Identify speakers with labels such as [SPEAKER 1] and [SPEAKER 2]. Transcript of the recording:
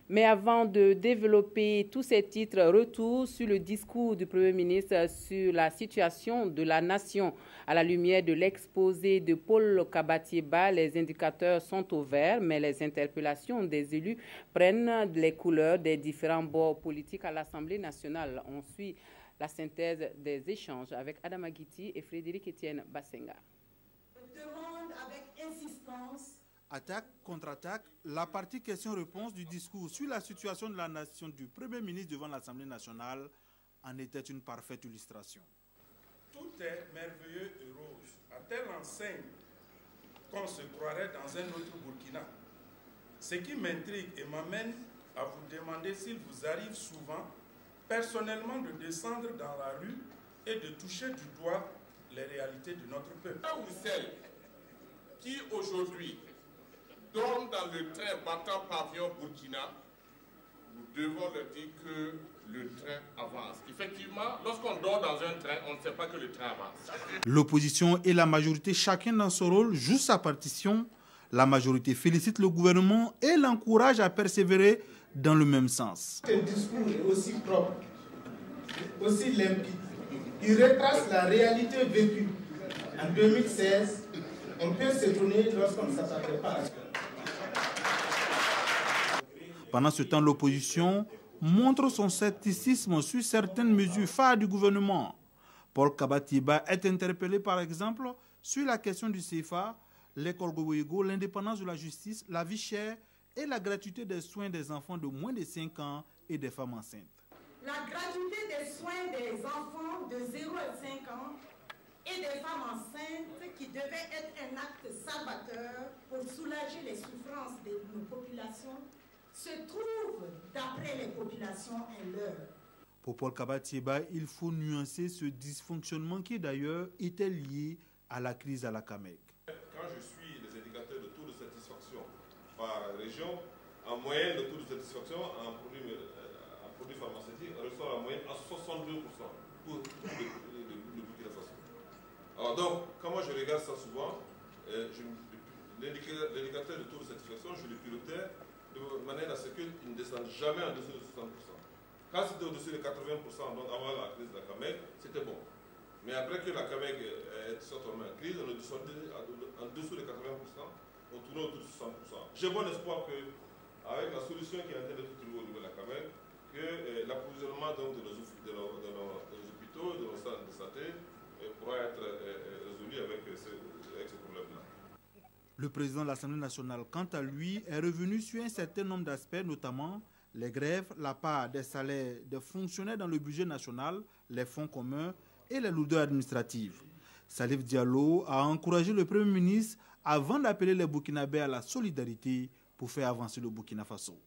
[SPEAKER 1] Mais avant de développer tous ces titres, retour sur le discours du Premier ministre sur la situation de la nation. À la lumière de l'exposé de Paul Kabatieba, les indicateurs sont au vert, mais les interpellations des élus prennent les couleurs des différents bords politiques à l'Assemblée nationale. On suit la synthèse des échanges avec Adam Aguiti et Frédéric Etienne Bassenga.
[SPEAKER 2] Je demande avec insistance.
[SPEAKER 3] Attaque, contre-attaque, la partie question-réponse du discours sur la situation de la nation du Premier ministre devant l'Assemblée nationale en était une parfaite illustration.
[SPEAKER 4] Tout est merveilleux et rose, à telle enseigne qu'on se croirait dans un autre Burkina. Ce qui m'intrigue et m'amène à vous demander s'il vous arrive souvent, personnellement, de descendre dans la rue et de toucher du doigt les réalités de notre peuple.
[SPEAKER 5] Un ou celle qui aujourd'hui dorment dans le train battant pavillon Burkina, nous devons leur dire que le train avance. Effectivement, lorsqu'on dort dans un train, on ne sait pas que le train avance.
[SPEAKER 3] L'opposition et la majorité, chacun dans son rôle, joue sa partition. La majorité félicite le gouvernement et l'encourage à persévérer dans le même sens.
[SPEAKER 6] Ce discours est aussi propre, aussi limpide. Il retrace la réalité vécue. En 2016, on peut s'étonner lorsqu'on ne s'attendait pas à ça.
[SPEAKER 3] Pendant ce temps, l'opposition montre son scepticisme sur certaines mesures phares du gouvernement. Paul Kabatieba est interpellé par exemple sur la question du CFA, l'école Gogoyego, l'indépendance de la justice, la vie chère et la gratuité des soins des enfants de moins de 5 ans et des femmes enceintes.
[SPEAKER 2] La gratuité des soins des enfants de 0 à 5 ans et des femmes enceintes qui devait être un acte salvateur pour soulager les souffrances de nos populations se trouve, d'après les populations, un leurre.
[SPEAKER 3] Pour Paul Kabatieba, il faut nuancer ce dysfonctionnement qui d'ailleurs était lié à la crise à la CAMEC.
[SPEAKER 5] Quand je suis les indicateurs de taux de satisfaction par région, en moyenne le taux de satisfaction en produits pharmaceutiques ressort en moyenne à 62% pour le Burkina Faso. Alors donc, quand moi je regarde ça souvent, l'indicateur de taux de satisfaction, je le pilotais de manière à ce qu'il ne descende jamais en dessous de 60%. Quand c'était au-dessus de 80%, donc avant la crise de la CAMEC, c'était bon. Mais après que la CAMEC est sortie en crise, on est descendu en dessous de 80%, on tournait autour de 60%. J'ai bon espoir qu'avec la solution qui est en train d'être trouvée au niveau de la CAMEC, que l'approvisionnement de nos hôpitaux, de nos centres de santé, pourra être résolu avec ce problème-là.
[SPEAKER 3] Le président de l'Assemblée nationale, quant à lui, est revenu sur un certain nombre d'aspects, notamment les grèves, la part des salaires des fonctionnaires dans le budget national, les fonds communs et les lourdeurs administratives. Salif Diallo a encouragé le Premier ministre avant d'appeler les Burkinabés à la solidarité pour faire avancer le Burkina Faso.